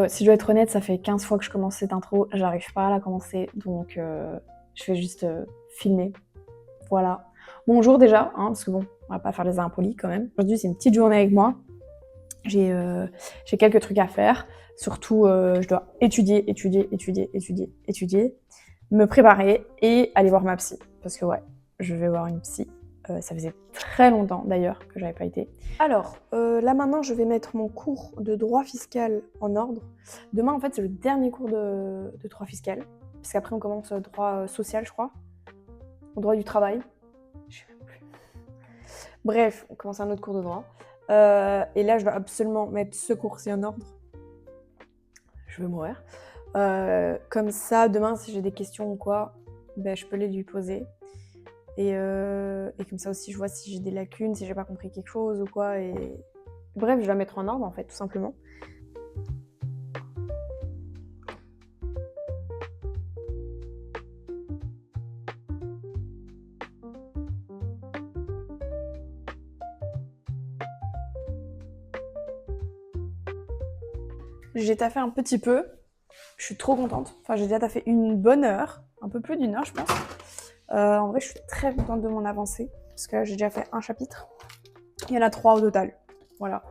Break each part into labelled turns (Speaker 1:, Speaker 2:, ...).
Speaker 1: Si je dois être honnête, ça fait 15 fois que je commence cette intro, j'arrive pas à la commencer, donc je vais juste filmer. Voilà. Bonjour déjà, hein, parce que bon, on va pas faire les impolis quand même. Aujourd'hui, c'est une petite journée avec moi. J'ai quelques trucs à faire. Surtout, je dois étudier, me préparer et aller voir ma psy. Parce que ouais, je vais voir une psy. Ça faisait très longtemps d'ailleurs que j'avais pas été. Alors, là maintenant, je vais mettre mon cours de droit fiscal en ordre. Demain, en fait, c'est le dernier cours de droit fiscal. Parce qu'après, on commence droit social, je crois. Au droit du travail. Je sais même plus. Bref, on commence un autre cours de droit. Et là, je dois absolument mettre ce cours-ci en ordre. Je vais mourir. Comme ça, demain, si j'ai des questions ou quoi, ben, je peux les lui poser. Et comme ça aussi, je vois si j'ai des lacunes, si j'ai pas compris quelque chose ou quoi. Et bref, je dois mettre en ordre, en fait, tout simplement. J'ai taffé un petit peu. Je suis trop contente. Enfin, j'ai déjà taffé une bonne heure, un peu plus d'une heure, je pense. En vrai, je suis très contente de mon avancée parce que là, j'ai déjà fait un chapitre. Il y en a 3 au total. Voilà.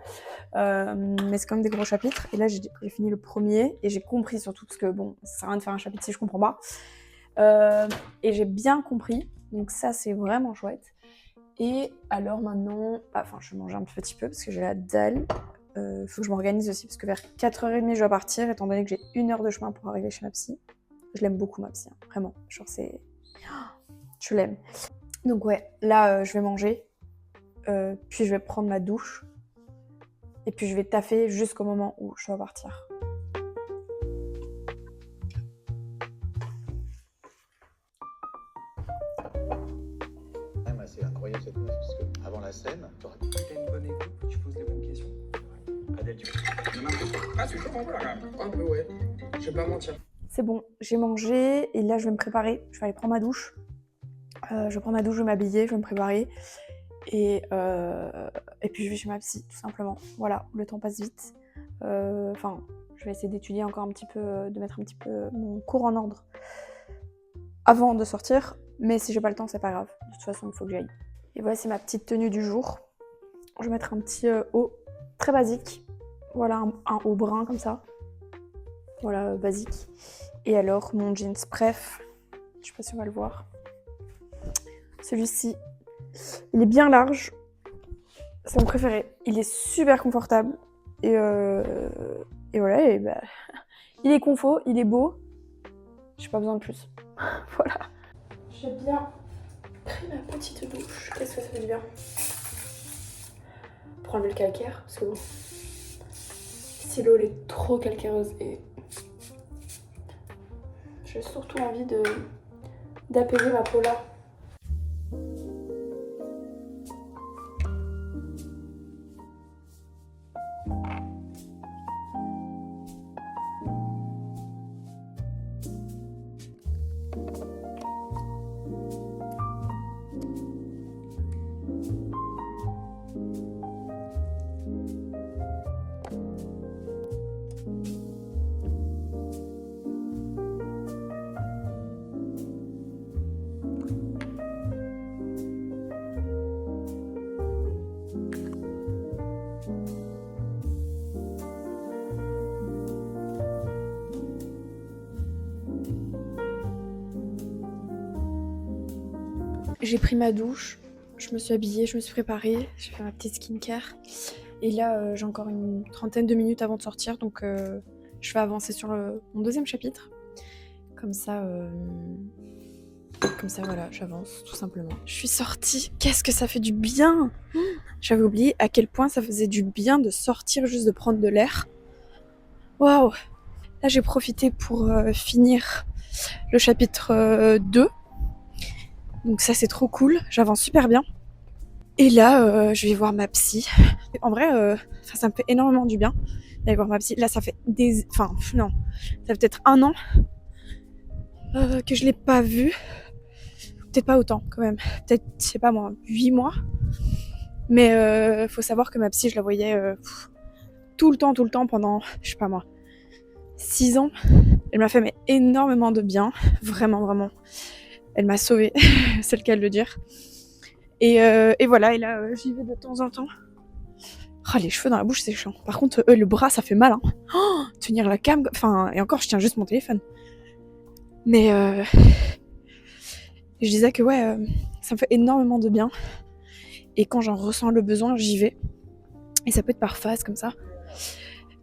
Speaker 1: Mais c'est quand même des gros chapitres. Et là, j'ai fini le premier et j'ai compris surtout parce que bon, ça sert à rien de faire un chapitre si je comprends pas. Et j'ai bien compris. Donc ça, c'est vraiment chouette. Et alors maintenant, enfin, je vais manger un petit peu parce que j'ai la dalle. Faut que je m'organise aussi parce que vers 4h30 je dois partir étant donné que j'ai 1 heure de chemin pour arriver chez ma psy. Je l'aime beaucoup ma psy, hein, vraiment. Genre c'est... Je l'aime. Donc ouais, là je vais manger, puis je vais prendre ma douche et puis je vais taffer jusqu'au moment où je dois partir.
Speaker 2: C'est incroyable cette meuf parce que avant la scène, t'aurais pu.
Speaker 3: T'as une bonne écoute, tu poses les bonnes questions.
Speaker 2: Adèle, tu
Speaker 3: Ah, c'est chaud un peu là quand même. Un peu, ouais. Je vais pas mentir.
Speaker 1: C'est bon, j'ai mangé et là je vais me préparer. Je vais aller prendre ma douche. Je vais prendre ma douche, je vais m'habiller, je vais me préparer. Et puis je vais chez ma psy, tout simplement. Voilà, le temps passe vite. Enfin, je vais essayer d'étudier encore un petit peu, de mettre un petit peu mon cours en ordre avant de sortir. Mais si j'ai pas le temps, c'est pas grave. De toute façon, il faut que j'aille. Et voilà, c'est ma petite tenue du jour. Je vais mettre un petit haut très basique. Voilà, un haut brun comme ça. Voilà, basique. Et alors, mon jeans bref. Je sais pas si on va le voir. Celui-ci, il est bien large. C'est mon préféré. Il est super confortable. Et voilà, et bah, il est confo, il est beau. J'ai pas besoin de plus. Voilà. J'ai bien pris ma petite douche. Qu'est-ce que ça fait du bien? Pour enlever le calcaire, parce que bon, si l'eau elle est trop calcaireuse et j'ai surtout envie d'apaiser ma peau là. J'ai pris ma douche, je me suis habillée, je me suis préparée, j'ai fait ma petite skincare. Et là, j'ai encore une trentaine de minutes avant de sortir, donc je vais avancer sur mon deuxième chapitre. Comme ça, voilà, j'avance tout simplement. Je suis sortie, qu'est-ce que ça fait du bien! J'avais oublié à quel point ça faisait du bien de sortir, juste de prendre de l'air. Waouh! Là, j'ai profité pour finir le chapitre 2. Donc ça, c'est trop cool, j'avance super bien. Et là, je vais voir ma psy. En vrai, ça me fait énormément du bien d'aller voir ma psy. Là, ça fait Enfin, non, ça fait peut-être 1 an que je l'ai pas vue. Peut-être pas autant, quand même. Peut-être, je sais pas moi, 8 mois. Mais faut savoir que ma psy, je la voyais tout le temps pendant, je sais pas moi, 6 ans. Elle m'a fait mais, énormément de bien. Vraiment, vraiment. Elle m'a sauvée, c'est le cas de le dire. Et voilà, et là, j'y vais de temps en temps. Oh, les cheveux dans la bouche, c'est chiant. Par contre, le bras, ça fait mal. Hein. Oh, tenir la cam, enfin, et encore, je tiens juste mon téléphone. Mais je disais que ouais, ça me fait énormément de bien. Et quand j'en ressens le besoin, j'y vais. Et ça peut être par phase comme ça.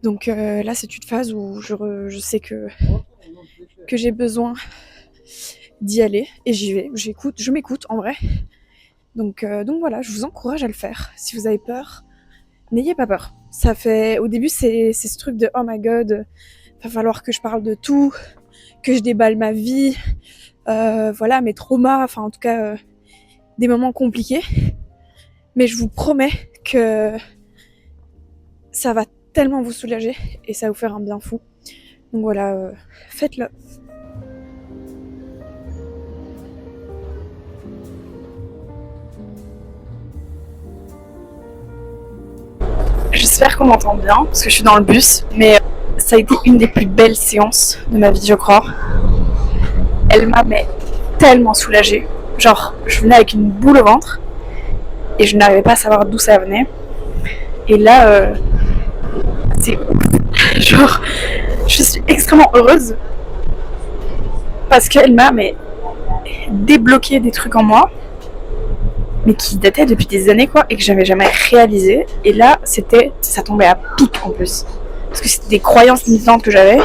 Speaker 1: Donc là, c'est une phase où je sais que j'ai besoin d'y aller. Et j'y vais. Je m'écoute en vrai. Donc voilà, je vous encourage à le faire. Si vous avez peur, n'ayez pas peur. Ça fait, au début, c'est ce truc de oh my god, va falloir que je parle de tout, que je déballe ma vie, voilà, mes traumas, enfin en tout cas des moments compliqués. Mais je vous promets que ça va tellement vous soulager et ça va vous faire un bien fou. Donc voilà, faites-le. J'espère qu'on m'entend bien parce que je suis dans le bus, mais ça a été une des plus belles séances de ma vie, je crois. Elle m'a tellement soulagée. Genre, je venais avec une boule au ventre et je n'arrivais pas à savoir d'où ça venait. Et là, c'est ouf. Genre, je suis extrêmement heureuse parce qu'elle m'a débloqué des trucs en moi, mais qui dataient depuis des années quoi, et que j'avais jamais réalisé. Et là, ça tombait à pic en plus, parce que c'était des croyances limitantes que j'avais.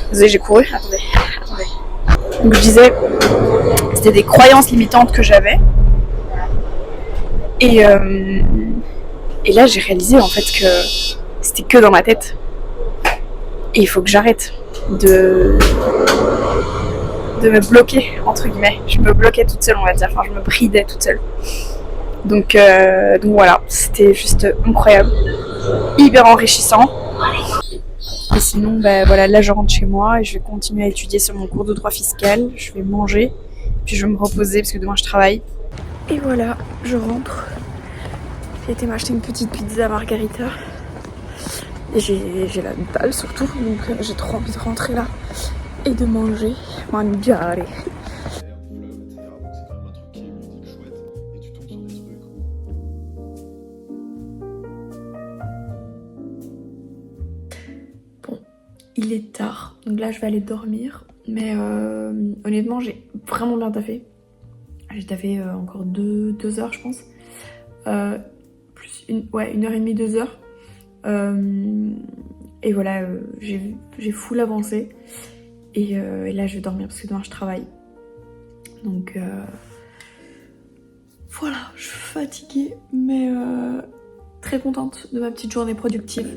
Speaker 1: Désolée, j'ai couru. Attendez. Donc je disais, c'était des croyances limitantes que j'avais. Et là, j'ai réalisé en fait que c'était que dans ma tête. Et il faut que j'arrête de me bloquer, entre guillemets. Je me bloquais toute seule, on va dire. Enfin, je me bridais toute seule. Donc voilà, c'était juste incroyable. Hyper enrichissant. Et sinon, voilà, là je rentre chez moi et je vais continuer à étudier sur mon cours de droit fiscal. Je vais manger, puis je vais me reposer parce que demain je travaille. Et voilà, je rentre. J'ai été m'acheter une petite pizza margarita. Et j'ai la dalle surtout, donc j'ai trop envie de rentrer là et de manger. Mangiare. Bon, il est tard, donc là je vais aller dormir. Mais honnêtement, j'ai vraiment bien taffé. J'ai taffé encore 2 heures, je pense. Plus une heure et demie, 2 heures. Et voilà, j'ai full avancé. Et là, je vais dormir parce que demain, je travaille. Donc, voilà, je suis fatiguée, mais très contente de ma petite journée productive.